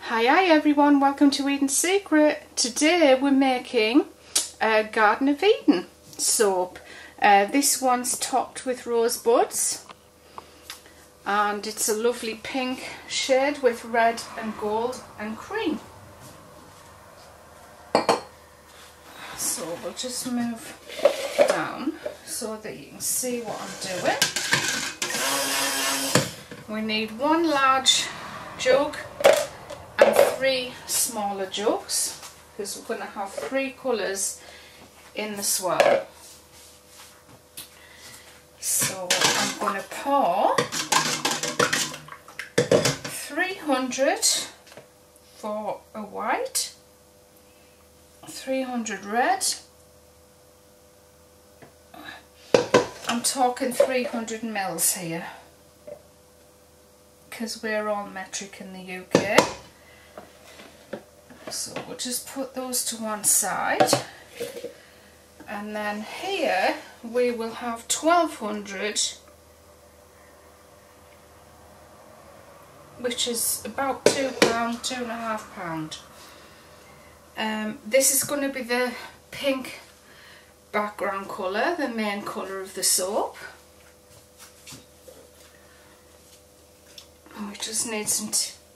Hi everyone, welcome to Eden's Secret. Today we're making a Garden of Eden soap. This one's topped with rosebuds and it's a lovely pink shade with red and gold and cream. So we'll just move down so that you can see what I'm doing. We need one large jug and 3 smaller jugs because we're going to have 3 colours in the swirl. So I'm going to pour 300 for a white, 300 red, I'm talking 300 mils here because we're all metric in the UK. So we'll just put those to one side, and then here we will have 1200, which is about £2, £2.5. This is going to be the pink background colour, the main colour of the soap. And we just need some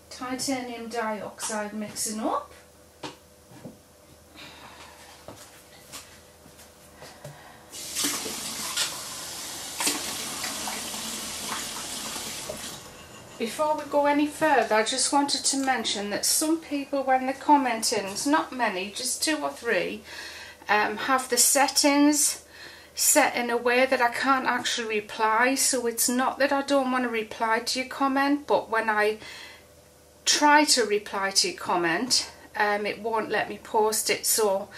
titanium dioxide mixing up. Before we go any further, I just wanted to mention that some people, when they're commenting, it's not many, just 2 or 3, have the settings set in a way that I can't actually reply. So it's not that I don't want to reply to your comment, but when I try to reply to your comment, it won't let me post it. So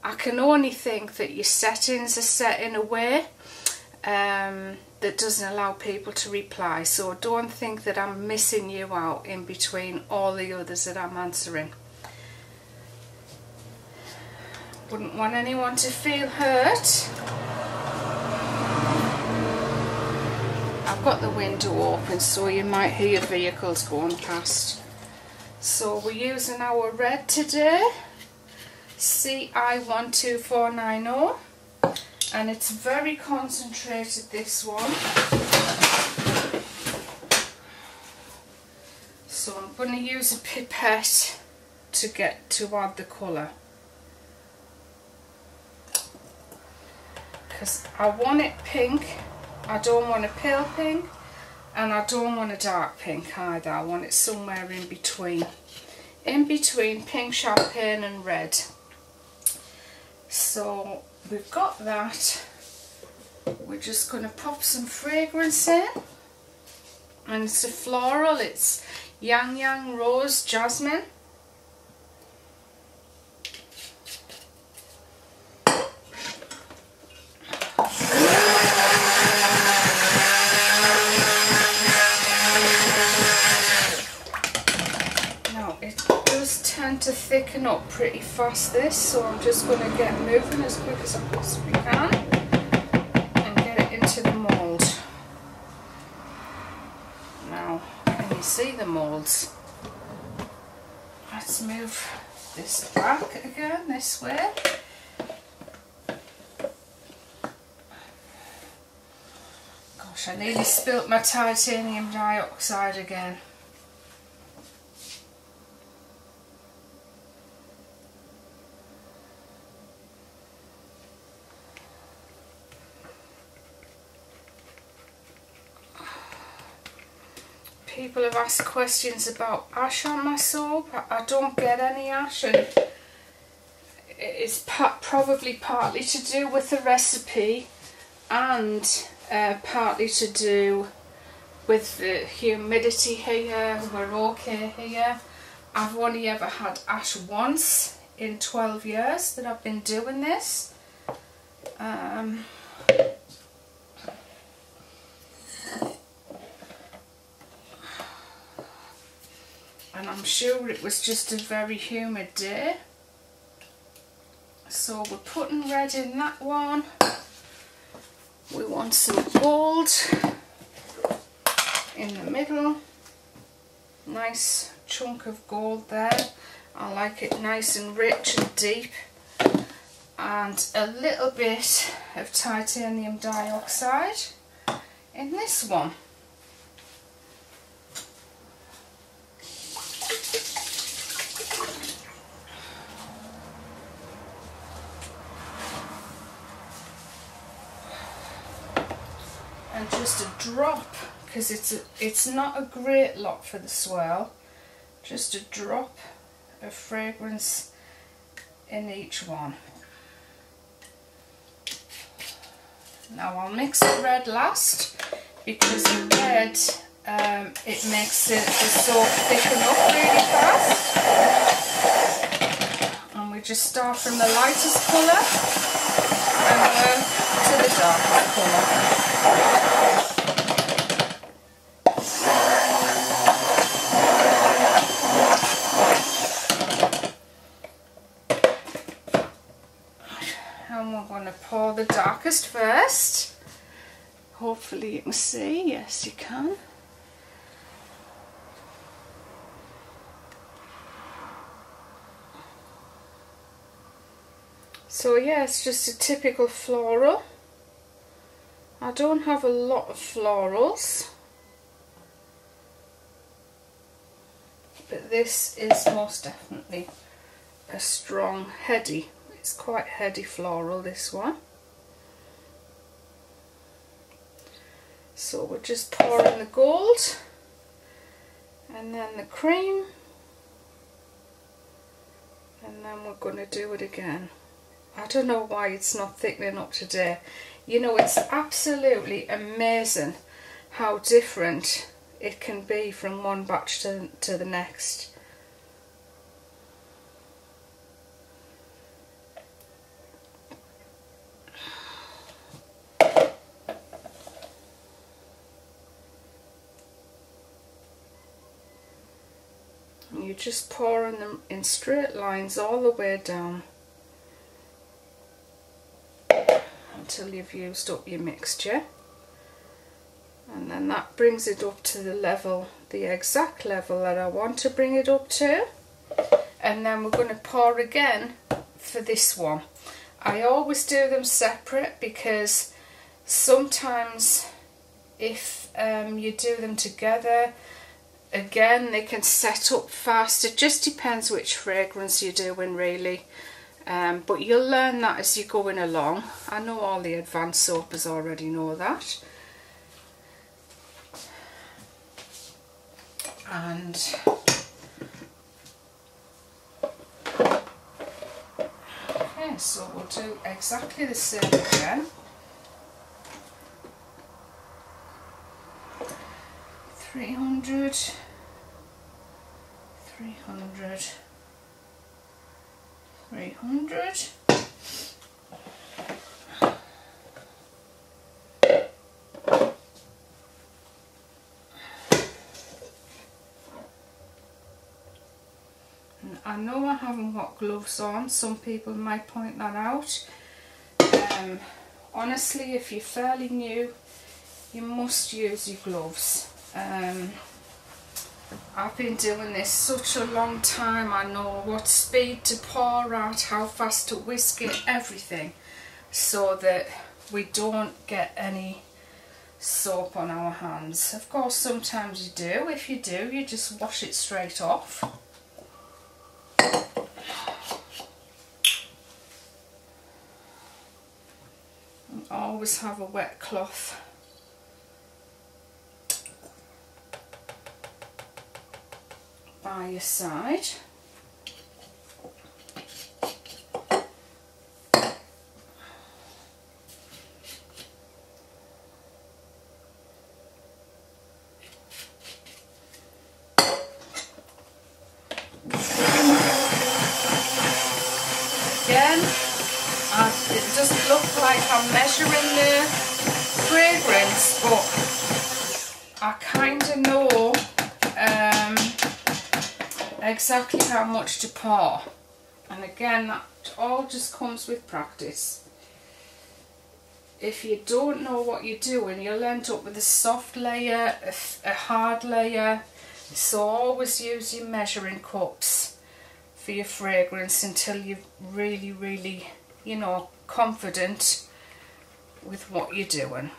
I can only think that your settings are set in a way that doesn't allow people to reply. So don't think that I'm missing you out in between all the others that I'm answering. Wouldn't want anyone to feel hurt. I've got the window open so you might hear vehicles going past. So we're using our red today, CI12490. And it's very concentrated, this one. So I'm going to use a pipette to add the colour, because I want it pink. I don't want a pale pink and I don't want a dark pink either. I want it somewhere in between pink champagne and red. So we've got that. We're just going to pop some fragrance in, and it's a floral. It's Yang Yang Rose Jasmine. Now it does tend to thicken up pretty fast, this, so I'm just going to get moving as quick as I possibly can and get it into the mould. Now, can you see the moulds? Let's move this back again, this way. Gosh, I nearly spilt my titanium dioxide again. People have asked questions about ash on my soap. I don't get any ash, and it's probably partly to do with the recipe and partly to do with the humidity here. We're okay here. I've only ever had ash once in 12 years that I've been doing this. And I'm sure it was just a very humid day. So we're putting red in that one. We want some gold in the middle. Nice chunk of gold there. I like it nice and rich and deep. And a little bit of titanium dioxide in this one. And just a drop, because it's not a great lot for the swirl, just a drop of fragrance in each one. Now I'll mix the red last, because the red it makes the soap thicken up really fast. And we just start from the lightest colour and work to the darkest colour. And we're going to pour the darkest first. Hopefully you can see. Yes, you can. So yeah, it's just a typical floral. I don't have a lot of florals, but this is most definitely a strong heady. It's quite heady floral, this one. So we're just pouring the gold and then the cream, and then we're going to do it again. I don't know why it's not thickening up today. You know, it's absolutely amazing how different it can be from one batch to the next. And you're just pouring them in straight lines all the way down until you've used up your mixture, and then that brings it up to the level, the exact level that I want to bring it up to. And then we're going to pour again for this one. I always do them separate, because sometimes if you do them together, again they can set up fast. It just depends which fragrance you're doing, really. But you'll learn that as you're going along. I know all the advanced soapers already know that. And okay, so we'll do exactly the same again. 300, 300, 300. And I know I haven't got gloves on. Some people might point that out. Honestly, if you're fairly new, you must use your gloves. I've been doing this such a long time. I know what speed to pour at, how fast to whisk it, everything, so that we don't get any soap on our hands. Of course, sometimes you do. If you do, you just wash it straight off. And always have a wet cloth by your side. Again, it doesn't look like I'm measuring the fragrance, but I kind of know exactly how much to pour. And again, that all just comes with practice. If you don't know what you're doing, you'll end up with a soft layer, a hard layer, So always use your measuring cups for your fragrance until you're really, you know, confident with what you're doing.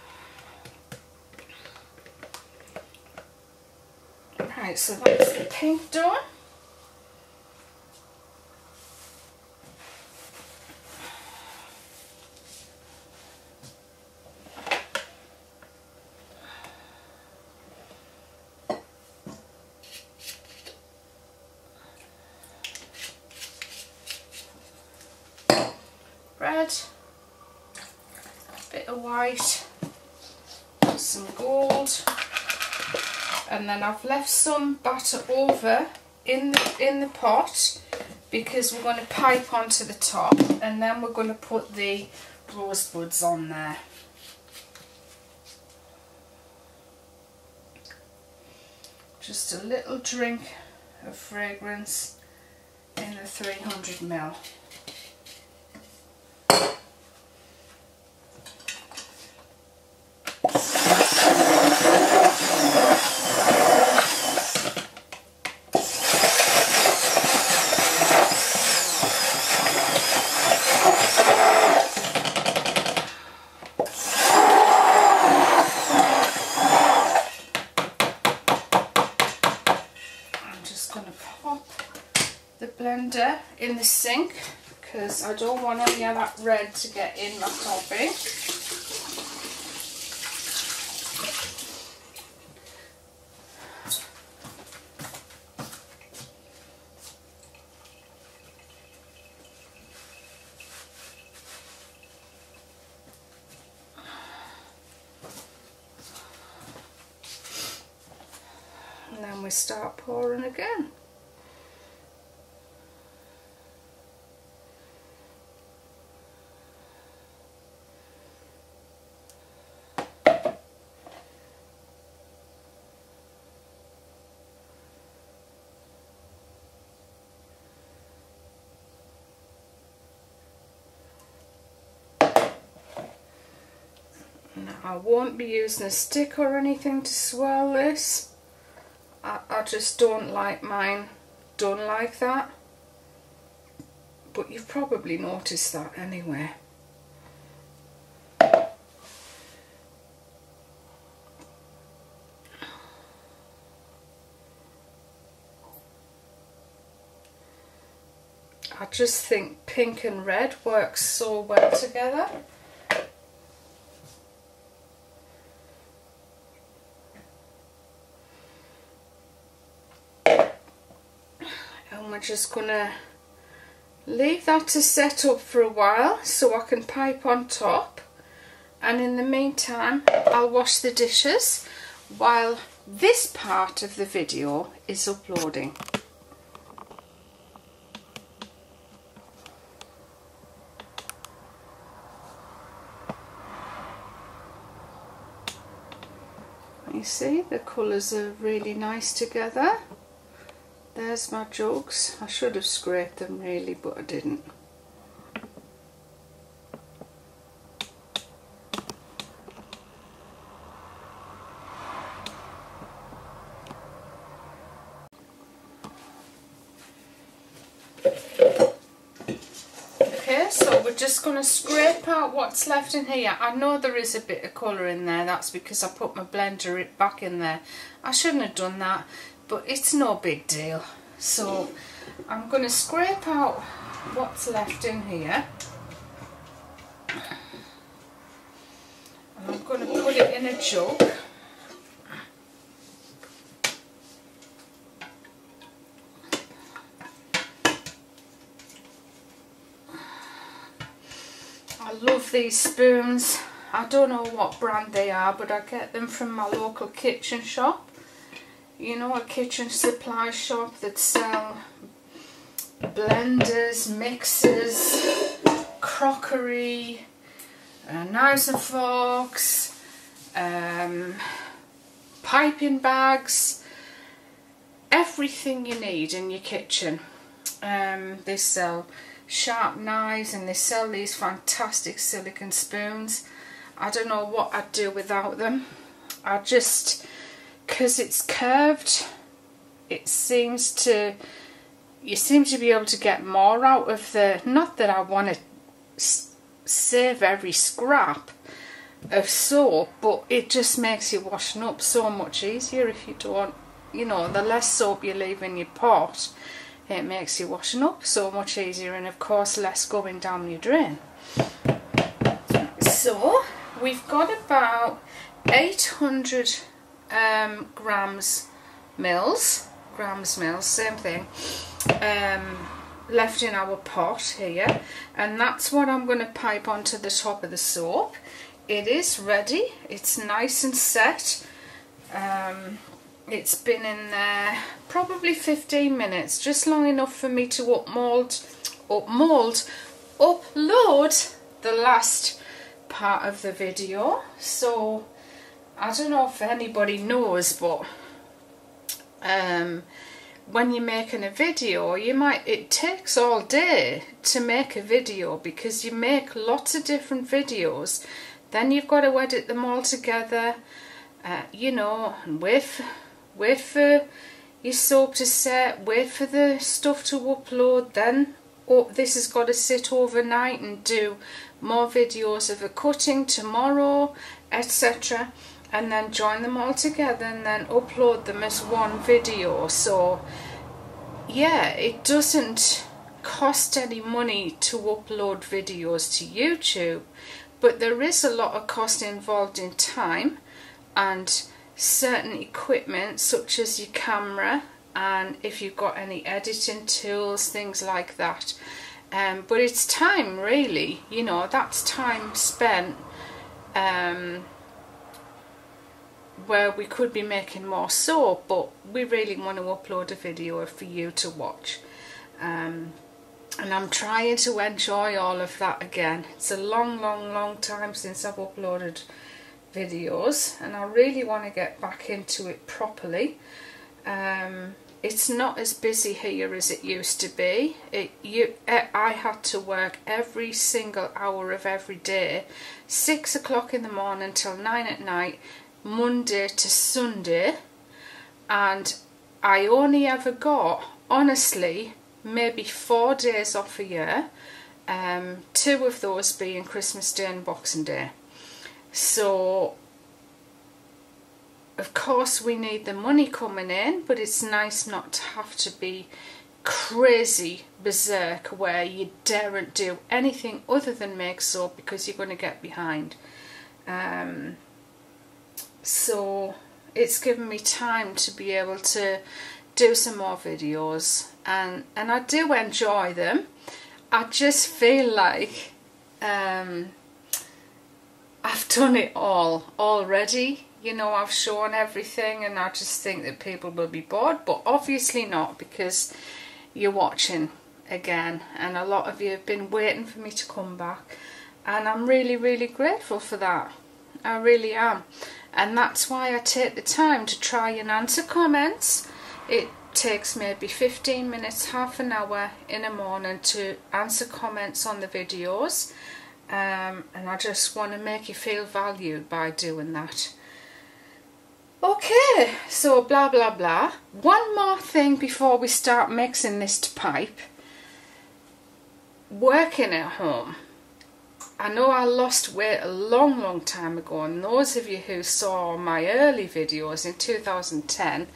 Right, so that's the pink done. Red, bit of white, some gold, and then I've left some batter over in the pot because we're going to pipe onto the top, and then we're going to put the rose buds on there. Just a little drink of fragrance in the 300ml. Blender in the sink because I don't want any of that red to get in my topping. And then we start pouring again. I won't be using a stick or anything to swirl this. I just don't like mine done like that. But you've probably noticed that anyway. I just think pink and red works so well together. We're just gonna leave that to set up for a while so I can pipe on top, and in the meantime I'll wash the dishes while this part of the video is uploading. You see the colours are really nice together. There's my jugs. I should have scraped them really, but I didn't. Okay, so we're just going to scrape out what's left in here. I know there is a bit of colour in there. That's because I put my blender back in there. I shouldn't have done that, but it's no big deal. So I'm going to scrape out what's left in here, and I'm going to put it in a jug. I love these spoons. I don't know what brand they are, but I get them from my local kitchen shop. You know, a kitchen supply shop that sell blenders, mixers, crockery, knives and forks, piping bags, everything you need in your kitchen. They sell sharp knives and they sell these fantastic silicone spoons. I don't know what I'd do without them. Because it's curved it seems to, you seem to be able to get more out of the, not that I want to save every scrap of soap, but it just makes your washing up so much easier if you don't, you know, the less soap you leave in your pot, it makes your washing up so much easier, and of course less going down your drain. So we've got about 800 grams mils, same thing, left in our pot here, and that's what I'm going to pipe onto the top of the soap. It is ready, it's nice and set. It's been in there probably 15 minutes, just long enough for me to upload the last part of the video. So I don't know if anybody knows, but when you're making a video, it takes all day to make a video, because you make lots of different videos, then you've got to edit them all together, you know, and wait for your soap to set, wait for the stuff to upload, then this has got to sit overnight and do more videos of a cutting tomorrow, etc., and then join them all together and then upload them as one video. So yeah, it doesn't cost any money to upload videos to YouTube, but there is a lot of cost involved in time and certain equipment, such as your camera, and if you've got any editing tools, things like that. But it's time, really, you know, that's time spent where we could be making more soap, but we really want to upload a video for you to watch. And I'm trying to enjoy all of that again. It's a long time since I've uploaded videos, and I really want to get back into it properly. It's not as busy here as it used to be. I had to work every single hour of every day, 6 o'clock in the morning till 9 at night, Monday to Sunday, and I only ever got, honestly, maybe 4 days off a year, 2 of those being Christmas Day and Boxing Day. So of course we need the money coming in, but it's nice not to have to be crazy berserk where you daren't do anything other than make soap because you're going to get behind. So it's given me time to be able to do some more videos, and I do enjoy them. I just feel like I've done it all already. You know, I've shown everything, and I just think that people will be bored, but obviously not, because you're watching again, and a lot of you have been waiting for me to come back, and I'm really grateful for that. I really am. And that's why I take the time to try and answer comments. It takes maybe 15 minutes, half an hour in the morning to answer comments on the videos, and I just want to make you feel valued by doing that. Okay, so blah blah blah. One more thing before we start mixing this to pipe. Working at home. I know I lost weight a long time ago, and those of you who saw my early videos in 2010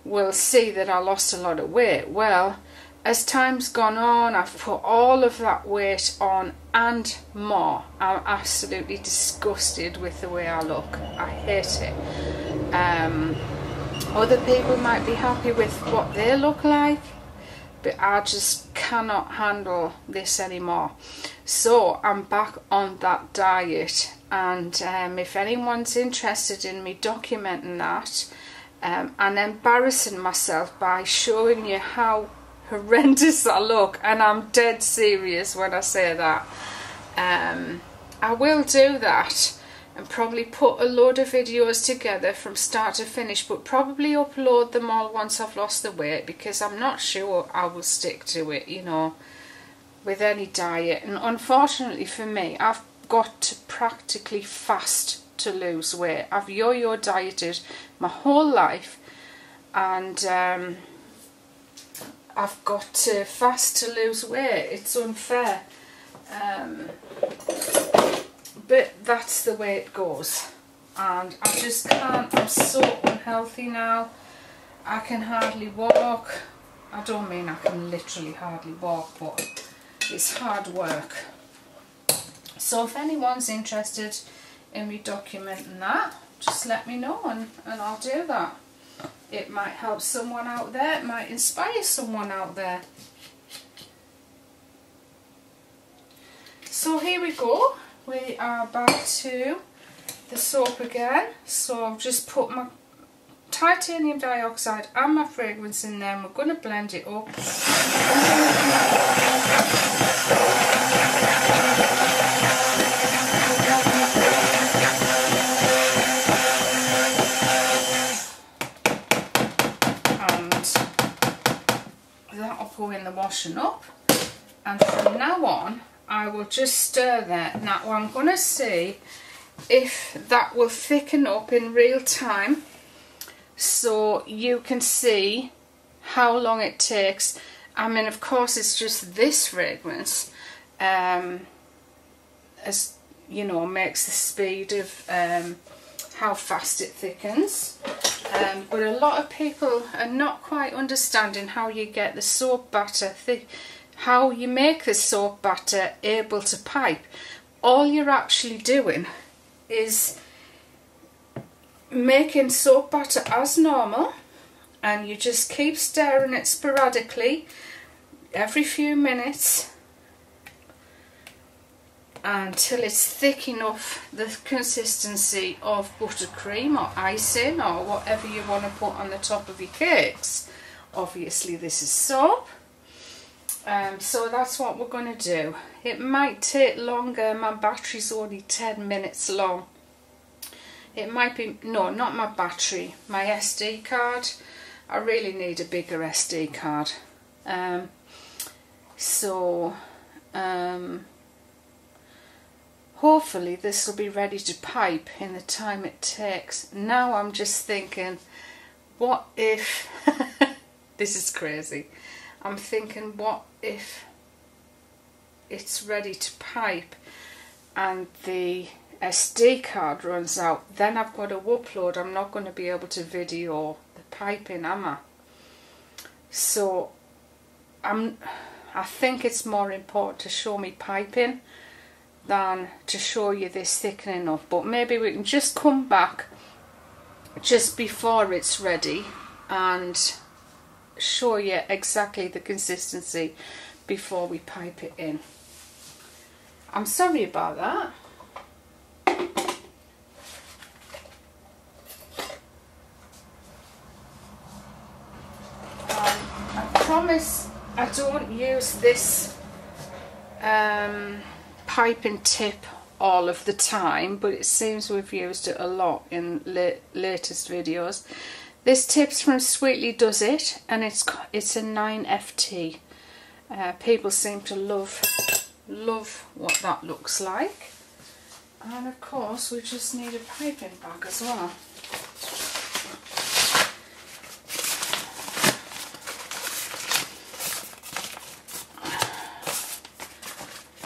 will see that I lost a lot of weight. Well, as time's gone on, I've put all of that weight on and more. I'm absolutely disgusted with the way I look. I hate it. Other people might be happy with what they look like, but I just cannot handle this anymore. So I'm back on that diet, and if anyone's interested in me documenting that and embarrassing myself by showing you how horrendous I look, and I'm dead serious when I say that, I will do that and probably put a load of videos together from start to finish, but probably upload them all once I've lost the weight, because I'm not sure I will stick to it, you know, with any diet. And unfortunately for me, I've got to practically fast to lose weight. I've yo-yo dieted my whole life, and I've got to fast to lose weight. It's unfair, but that's the way it goes, and I just can't. I'm so unhealthy now. I can hardly walk. I don't mean I can literally hardly walk, but it's hard work. So if anyone's interested in me documenting that, just let me know, and I'll do that. It might help someone out there, it might inspire someone out there. So here we go, we are back to the soap again. So I've just put my titanium dioxide and my fragrance in there, and we're going to blend it up. That'll go in the washing up, and from now on I will just stir that. Now I'm going to see if that will thicken up in real time, so you can see how long it takes. I mean, of course it's just this fragrance, as you know, makes the speed of how fast it thickens. But a lot of people are not quite understanding how you get the soap batter how you make the soap batter able to pipe. All you're actually doing is making soap batter as normal, and you just keep stirring it sporadically every few minutes until it's thick enough, the consistency of buttercream or icing or whatever you want to put on the top of your cakes. Obviously this is soap, so that's what we're going to do. It might take longer. My battery's only 10 minutes long. It might be, no, not my battery, my SD card. I really need a bigger SD card. Hopefully this will be ready to pipe in the time it takes. Now I'm just thinking, what if, this is crazy, I'm thinking what if it's ready to pipe and the SD card runs out, then I've got to upload. I'm not going to be able to video the piping, am I? So I think it's more important to show me piping than to show you this thickening up, but maybe we can just come back just before it's ready and show you exactly the consistency before we pipe it in. I'm sorry about that. I promise I don't use this piping tip all of the time, but it seems we've used it a lot in latest videos. This tip's from Sweetly Does It, and it's a 9FT. People seem to love what that looks like. And of course we just need a piping bag as well.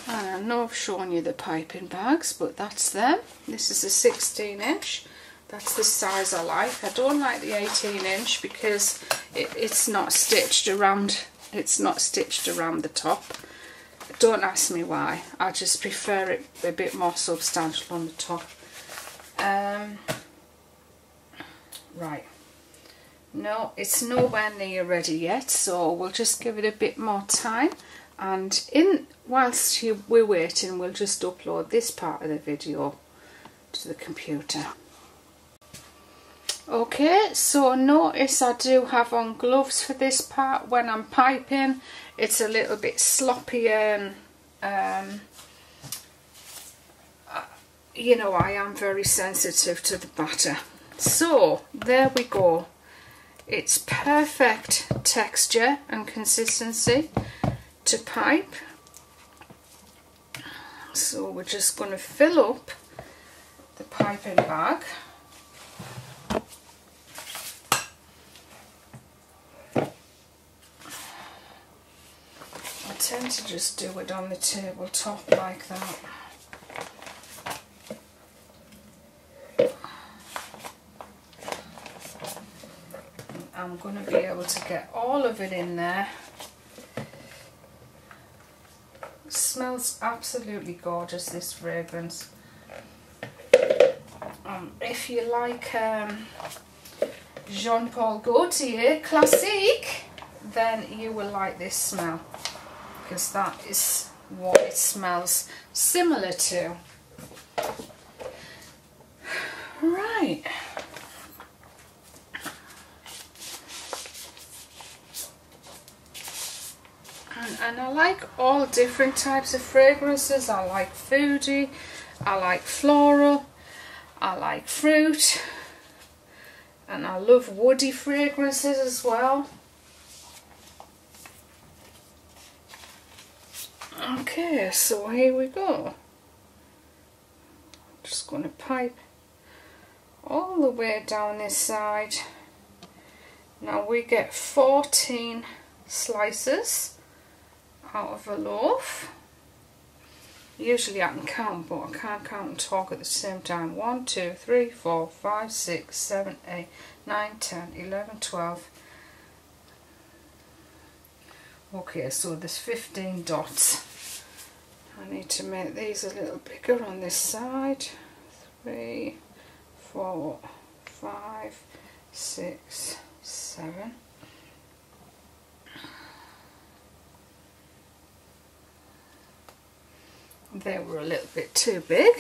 I know I've shown you the piping bags, but that's them. This is a 16-inch. That's the size I like. I don't like the 18-inch because it's not stitched around. It's not stitched around the top. Don't ask me why. I just prefer it a bit more substantial on the top. Right. No, it's nowhere near ready yet, so we'll just give it a bit more time. And whilst we're waiting, we'll just upload this part of the video to the computer. Okay, so notice I do have on gloves for this part when I'm piping. It's a little bit sloppier, and you know, I am very sensitive to the batter. So there we go. It's perfect texture and consistency to pipe. So we're just going to fill up the piping bag. tend to just do it on the tabletop like that. I'm going to be able to get all of it in there. It smells absolutely gorgeous, this fragrance. If you like Jean Paul Gaultier Classique, then you will like this smell, because that is what it smells similar to. Right. And I like all different types of fragrances. I like foodie, I like floral, I like fruit, and I love woody fragrances as well. Okay, so here we go. Just going to pipe all the way down this side. Now we get 14 slices out of a loaf. Usually I can count, but I can't count and talk at the same time. 1, 2, 3, 4, 5, 6, 7, 8, 9, 10, 11, 12. Okay, so there's 15 dots. I need to make these a little bigger on this side. 3, 4, 5, 6, 7. They were a little bit too big,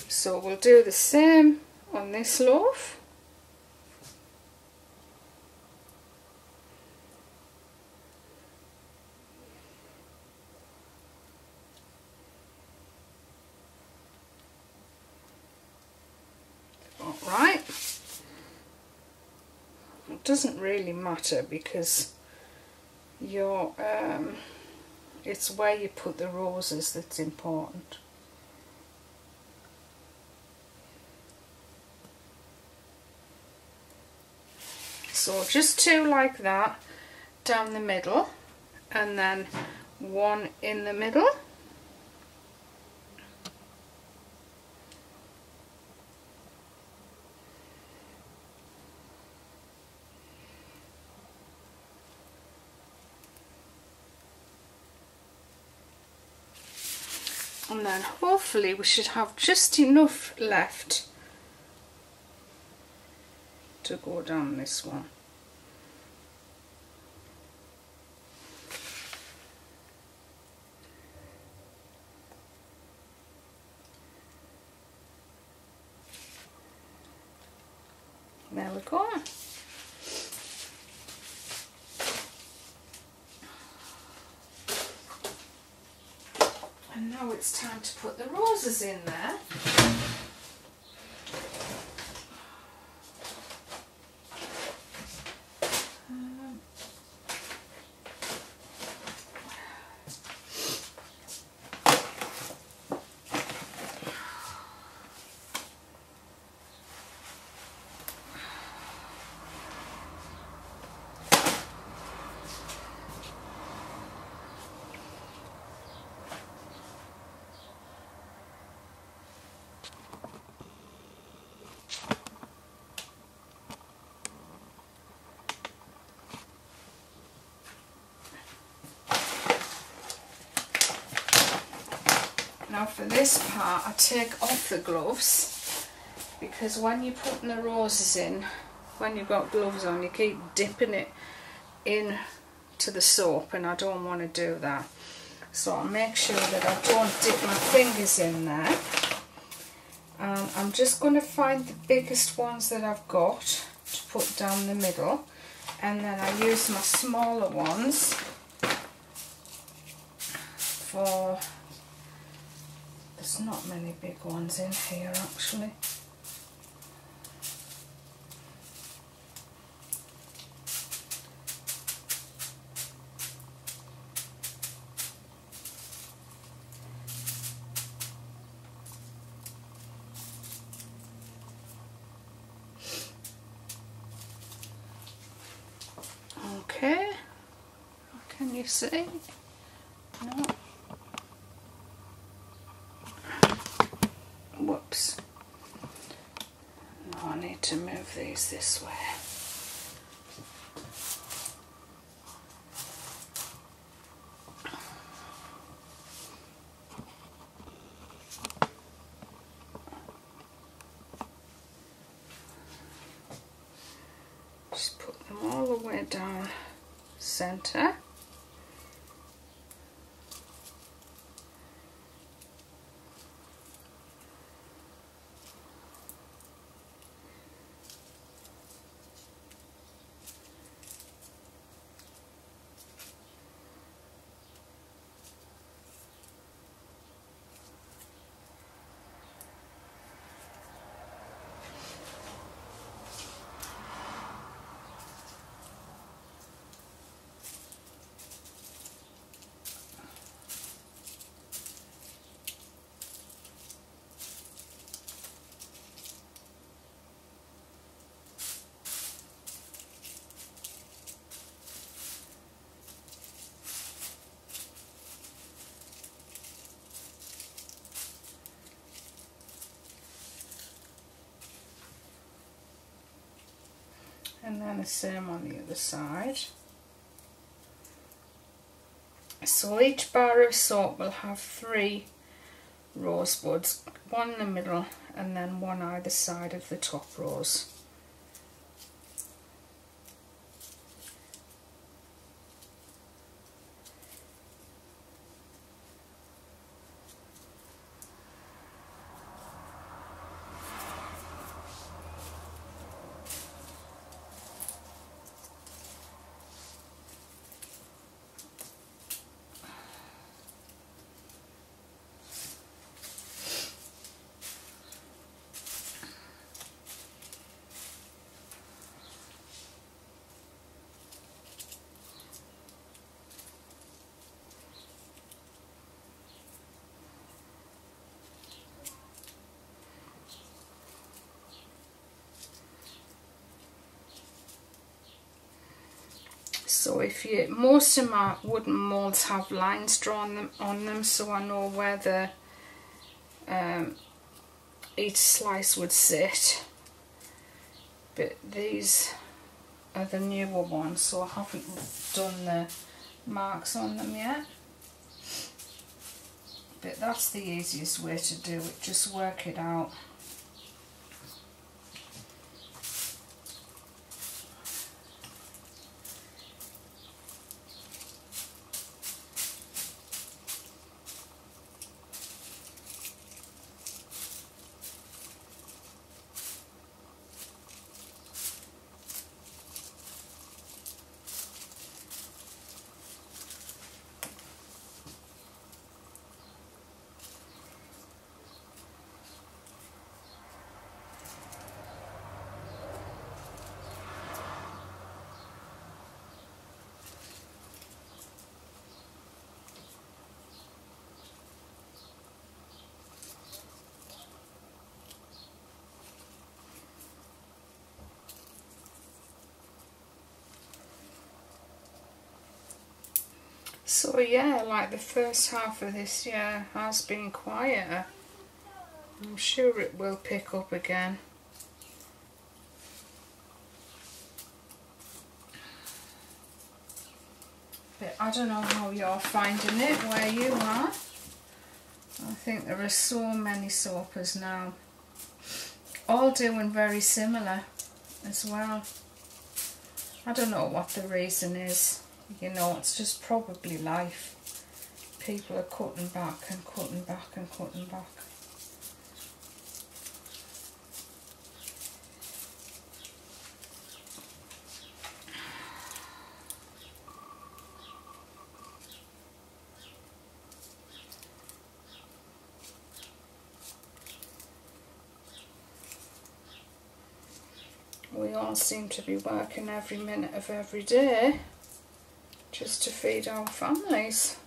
so we'll do the same on this loaf. Alright, it doesn't really matter because your it's where you put the roses that's important. So just 2 like that down the middle, and then 1 in the middle. And then hopefully we should have just enough left to go down this one. There we go. And now it's time to put the roses in there. Now for this part I take off the gloves, because when you're putting the roses in, when you've got gloves on, you keep dipping it in to the soap, and I don't want to do that. So I make sure that I don't dip my fingers in there. And I'm just going to find the biggest ones that I've got to put down the middle, and then I use my smaller ones for... There's not many big ones in here actually. Okay, can you see? No. Whoops. No, I need to move these this way. Just put them all the way down centre. And then the same on the other side. So each bar of soap will have 3 rosebuds, one in the middle and then one either side of the top rose. So if you, most of my wooden moulds have lines drawn on them, so I know where the each slice would sit. But these are the newer ones, so I haven't done the marks on them yet. But that's the easiest way to do it, just work it out. So yeah, like the first half of this year has been quieter. I'm sure it will pick up again. But I don't know how you're finding it where you are. I think there are so many soapers now, all doing very similar as well. I don't know what the reason is. You know, it's just probably life. People are cutting back and cutting back and cutting back. We all seem to be working every minute of every day just to feed our families.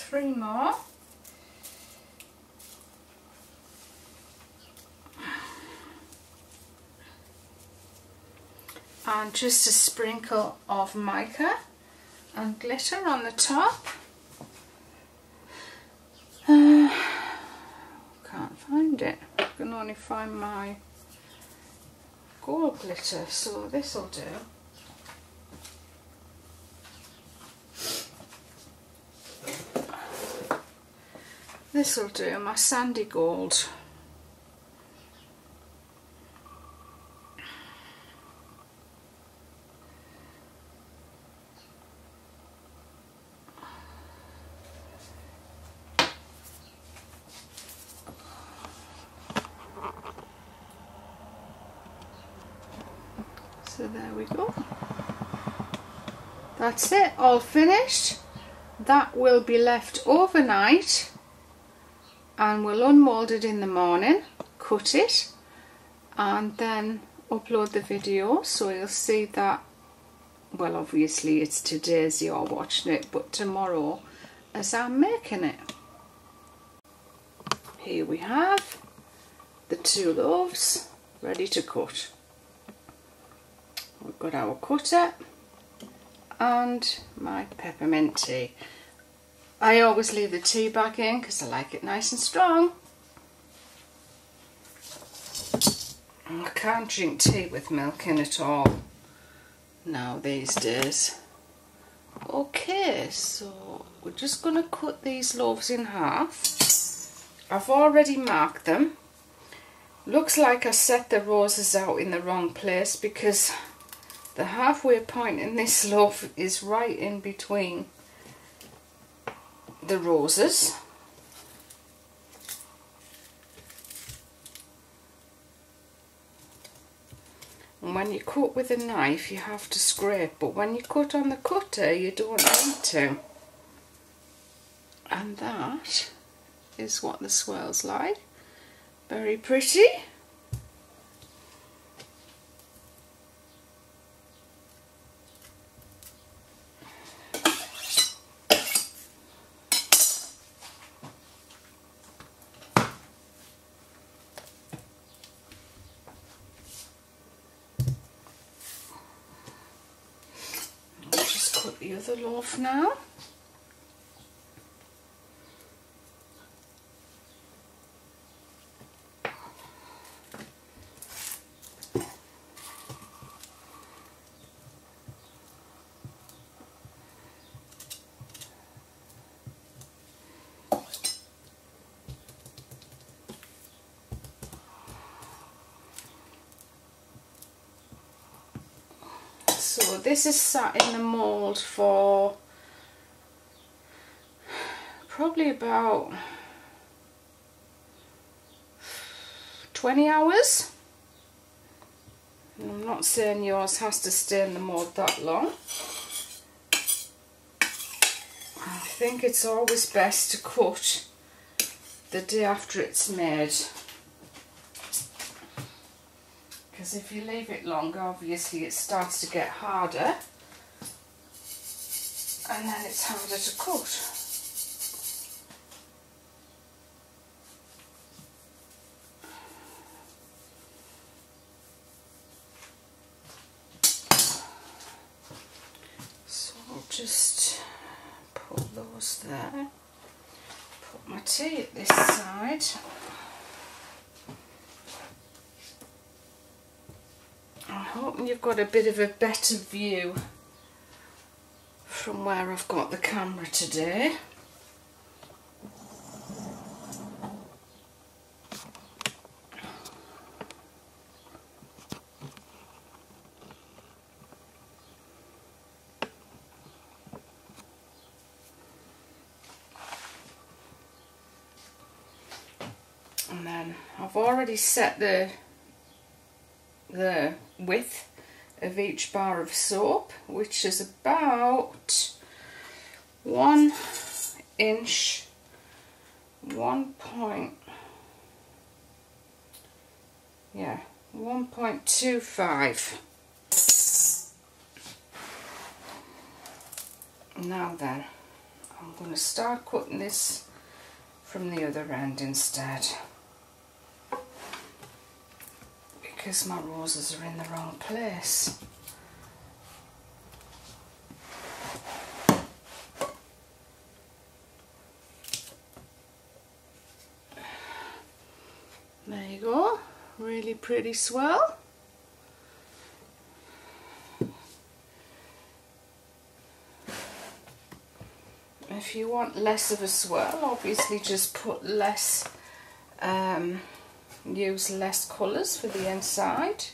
3 more. And just a sprinkle of mica and glitter on the top. Can't find it. I can only find my gold glitter, so this will do. This will do, my sandy gold. So there we go. That's it, all finished. That will be left overnight and we'll unmold it in the morning, cut it and then upload the video, so you'll see that, well obviously it's today as you're watching it, but tomorrow as I'm making it. Here we have the 2 loaves ready to cut. We've got our cutter and my peppermint tea. I always leave the tea bag in because I like it nice and strong. I can't drink tea with milk in at all now these days. Okay, so we're just going to cut these loaves in half. I've already marked them. Looks like I set the roses out in the wrong place because the halfway point in this loaf is right in between the roses. And when you cut with a knife you have to scrape, but when you cut on the cutter you don't need to. And that is what the swirl's like. Very pretty. Cut the other loaf now. So this is sat in the mould for probably about 20 hours. And I'm not saying yours has to stay in the mould that long. I think it's always best to cut the day after it's made. Because if you leave it longer, obviously it starts to get harder and then it's harder to cut. So I'll just put those there, put my tea at this side. I hope you've got a bit of a better view from where I've got the camera today. And then I've already set the width of each bar of soap, which is about 1 inch, 1.25. Now then, I'm I'm going to start cutting this from the other end instead, because my roses are in the wrong place. There you go, really pretty swirl. If you want less of a swirl, obviously just put less, use less colours for the inside.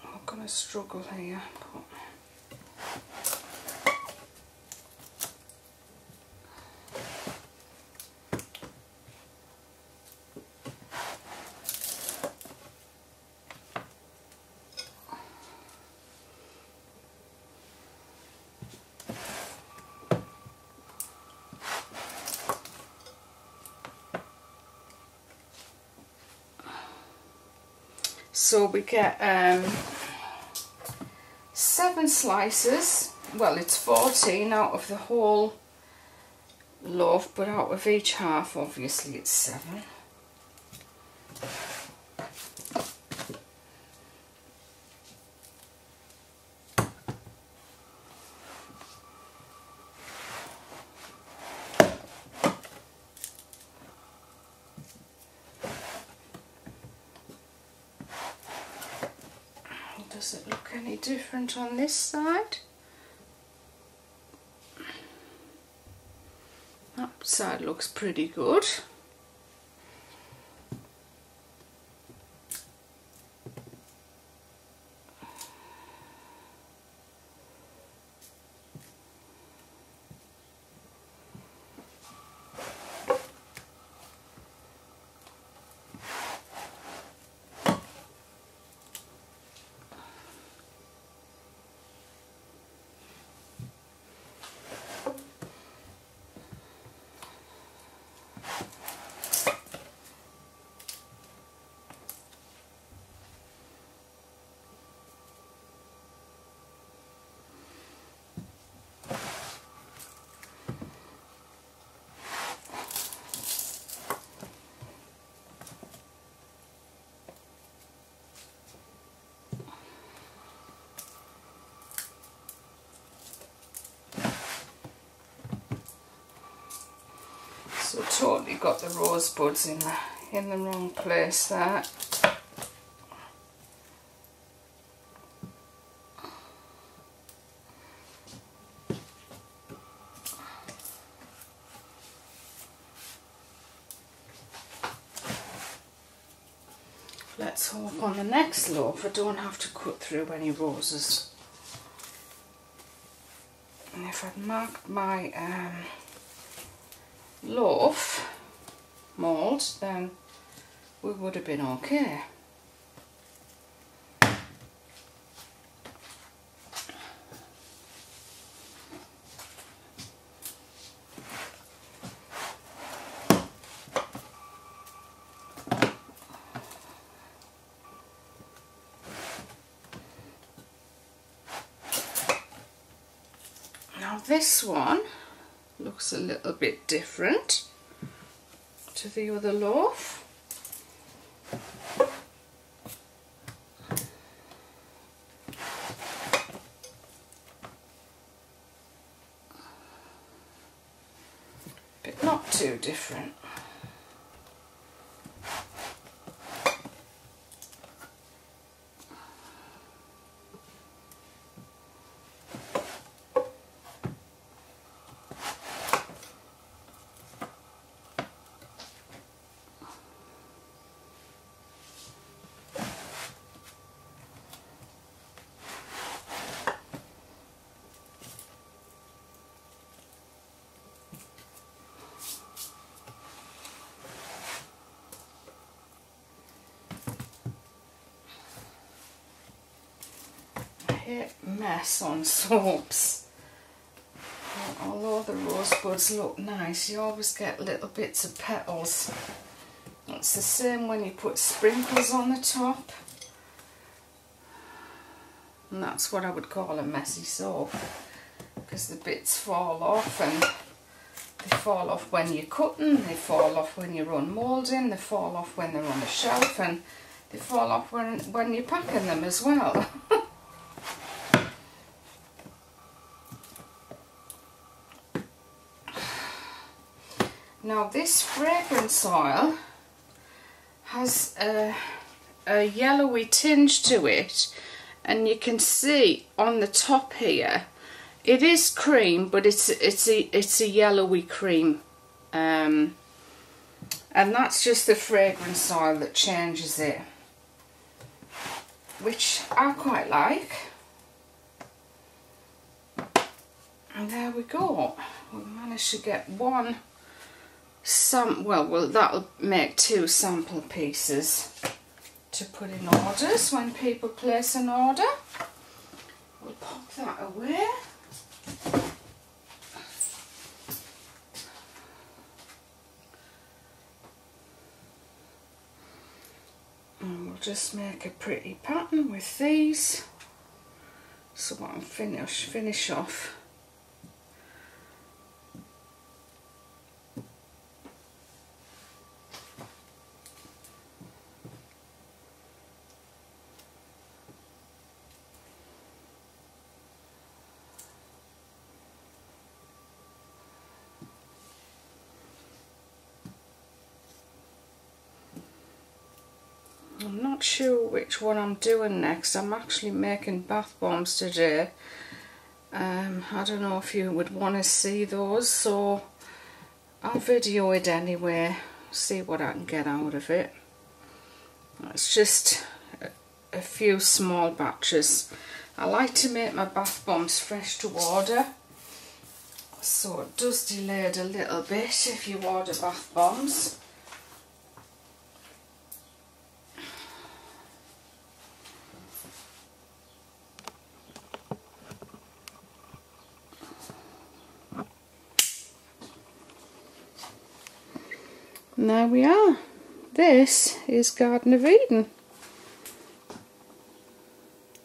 I'm going to struggle here. So we get 7 slices, well it's 14 out of the whole loaf, but out of each half obviously it's 7. Does it look any different on this side? That side looks pretty good. So totally got the rose buds in the wrong place there. Let's hope on the next loaf I don't have to cut through any roses. And if I'd marked my loaf mould, then we would have been okay. Now this one looks a little bit different to the other loaf. But not too different. Mess on soaps. Although the rosebuds look nice, you always get little bits of petals. It's the same when you put sprinkles on the top, and that's what I would call a messy soap. because the bits fall off, and they fall off when you're cutting, they fall off when you're unmoulding, they fall off when they're on a shelf, and they fall off when you're packing them as well. Now this fragrance oil has a yellowy tinge to it, and you can see on the top here it is cream, but it's a yellowy cream, and that's just the fragrance oil that changes it, which I quite like. And there we go, we managed to get one well that'll make 2 sample pieces to put in orders when people place an order. We'll pop that away. And we'll just make a pretty pattern with these, so I can finish off. I'm not sure which one I'm doing next. I'm actually making bath bombs today. I don't know if you would want to see those, so I'll video it anyway, see what I can get out of it. It's just a few small batches. I like to make my bath bombs fresh to order, so it does delay it a little bit if you order bath bombs. And there we are. This is Garden of Eden.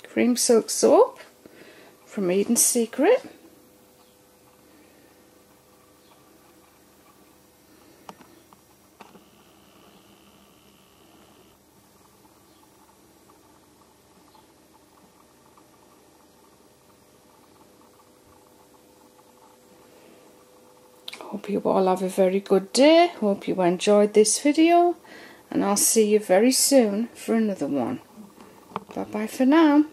Cream Silk Soap from Eden's Secret. Hope you all have a very good day. Hope you enjoyed this video, and I'll see you very soon for another one. Bye bye for now.